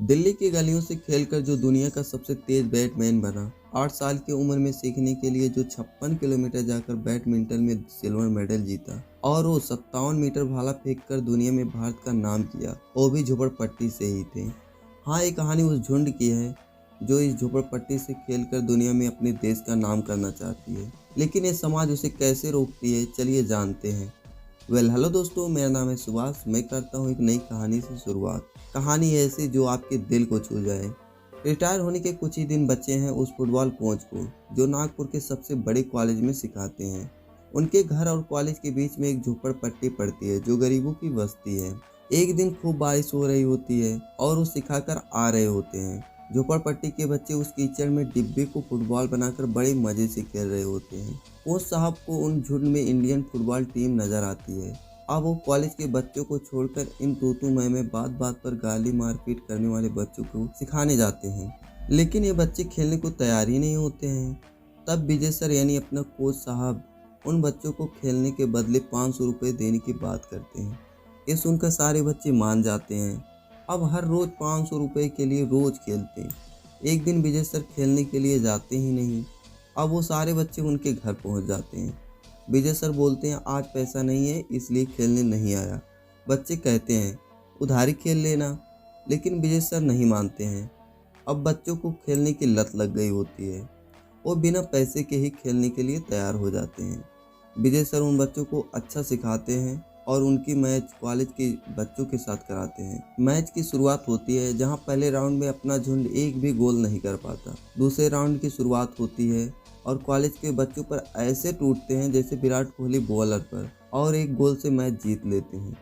दिल्ली की गलियों से खेलकर जो दुनिया का सबसे तेज बैटमैन बना, 8 साल की उम्र में सीखने के लिए जो 56 किलोमीटर जाकर बैडमिंटन में सिल्वर मेडल जीता और वो 57 मीटर भाला फेंककर दुनिया में भारत का नाम किया, वो भी झोपड़पट्टी से ही थे। हाँ, ये कहानी उस झुंड की है जो इस झोपड़पट्टी से खेलकर दुनिया में अपने देश का नाम करना चाहती है, लेकिन ये समाज उसे कैसे रोकती है, चलिए जानते हैं। हेलो दोस्तों, मेरा नाम है सुभाष। मैं करता हूँ एक नई कहानी से शुरुआत। कहानी ऐसी जो आपके दिल को छू जाए। रिटायर होने के कुछ ही दिन बचे हैं उस फुटबॉल कोच को जो नागपुर के सबसे बड़े कॉलेज में सिखाते हैं। उनके घर और कॉलेज के बीच में एक झोपड़पट्टी पड़ती है जो गरीबों की बस्ती है। एक दिन खूब बारिश हो रही होती है और वो सिखाकर आ रहे होते हैं। झोपड़पट्टी के बच्चे उस कीचड़ में डिब्बे को फुटबॉल बनाकर बड़े मजे से खेल रहे होते हैं। कोच साहब को उन झुंड में इंडियन फुटबॉल टीम नजर आती है। अब वो कॉलेज के बच्चों को छोड़कर इन तूतू में बात बात पर गाली मारपीट करने वाले बच्चों को सिखाने जाते हैं, लेकिन ये बच्चे खेलने को तैयार ही नहीं होते हैं। तब विजय सर यानी अपना कोच साहब उन बच्चों को खेलने के बदले 500 रुपये देने की बात करते हैं। ये सुनकर सारे बच्चे मान जाते हैं। अब हर रोज 500 रुपये के लिए रोज खेलते हैं। एक दिन विजय सर खेलने के लिए जाते ही नहीं। अब वो सारे बच्चे उनके घर पहुंच जाते हैं। विजय सर बोलते हैं आज पैसा नहीं है इसलिए खेलने नहीं आया। बच्चे कहते हैं उधारी खेल लेना, लेकिन विजय सर नहीं मानते हैं। अब बच्चों को खेलने की लत लग गई होती है। वो बिना पैसे के ही खेलने के लिए तैयार हो जाते हैं। विजय सर उन बच्चों को अच्छा सिखाते हैं और उनकी मैच कॉलेज के बच्चों के साथ कराते हैं। मैच की शुरुआत होती है जहां पहले राउंड में अपना झुंड एक भी गोल नहीं कर पाता। दूसरे राउंड की शुरुआत होती है और कॉलेज के बच्चों पर ऐसे टूटते हैं जैसे विराट कोहली बॉलर पर, और एक गोल से मैच जीत लेते हैं।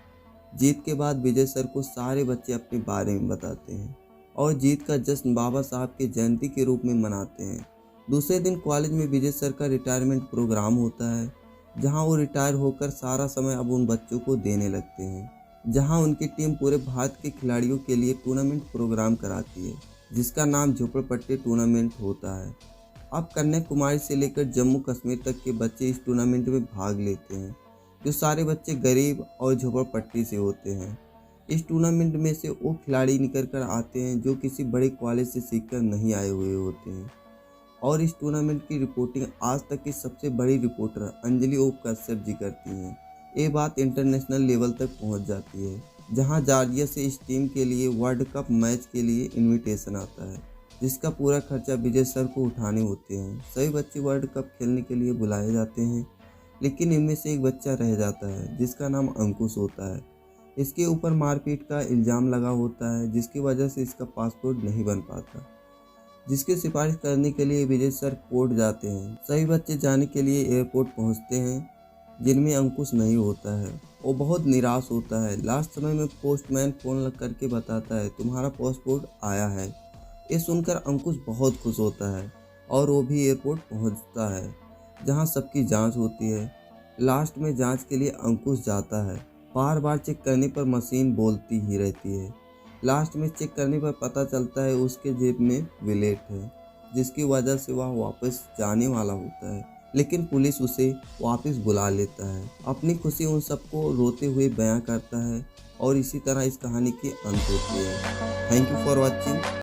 जीत के बाद विजय सर को सारे बच्चे अपने बारे में बताते हैं और जीत का जश्न बाबा साहब की जयंती के रूप में मनाते हैं। दूसरे दिन कॉलेज में विजय सर का रिटायरमेंट प्रोग्राम होता है जहां वो रिटायर होकर सारा समय अब उन बच्चों को देने लगते हैं। जहां उनकी टीम पूरे भारत के खिलाड़ियों के लिए टूर्नामेंट प्रोग्राम कराती है जिसका नाम झोपड़पट्टी टूर्नामेंट होता है। अब कन्याकुमारी से लेकर जम्मू कश्मीर तक के बच्चे इस टूर्नामेंट में भाग लेते हैं, जो सारे बच्चे गरीब और झोपड़पट्टी से होते हैं। इस टूर्नामेंट में से वो खिलाड़ी निकल कर आते हैं जो किसी बड़े कॉलेज से सीखकर नहीं आए हुए होते हैं। और इस टूर्नामेंट की रिपोर्टिंग आज तक की सबसे बड़ी रिपोर्टर अंजलि ओक कश्यप जी करती हैं। ये बात इंटरनेशनल लेवल तक पहुंच जाती है जहां जॉर्जिया से इस टीम के लिए वर्ल्ड कप मैच के लिए इनविटेशन आता है जिसका पूरा खर्चा विजय सर को उठाने होते हैं। सभी बच्चे वर्ल्ड कप खेलने के लिए बुलाए जाते हैं, लेकिन इनमें से एक बच्चा रह जाता है जिसका नाम अंकुश होता है। इसके ऊपर मारपीट का इल्ज़ाम लगा होता है जिसकी वजह से इसका पासपोर्ट नहीं बन पाता, जिसकी सिफारिश करने के लिए विजय सर कोर्ट जाते हैं। सभी बच्चे जाने के लिए एयरपोर्ट पहुंचते हैं जिनमें अंकुश नहीं होता है। वो बहुत निराश होता है। लास्ट समय में पोस्टमैन फ़ोन करके बताता है तुम्हारा पासपोर्ट आया है। ये सुनकर अंकुश बहुत खुश होता है और वो भी एयरपोर्ट पहुंचता है जहां सबकी जांच होती है। लास्ट में जांच के लिए अंकुश जाता है। बार बार चेक करने पर मशीन बोलती ही रहती है। लास्ट में चेक करने पर पता चलता है उसके जेब में वॉलेट है, जिसकी वजह से वह वापस जाने वाला होता है, लेकिन पुलिस उसे वापस बुला लेता है। अपनी खुशी उन सबको रोते हुए बयां करता है और इसी तरह इस कहानी की अंत होती है। Thank you for watching.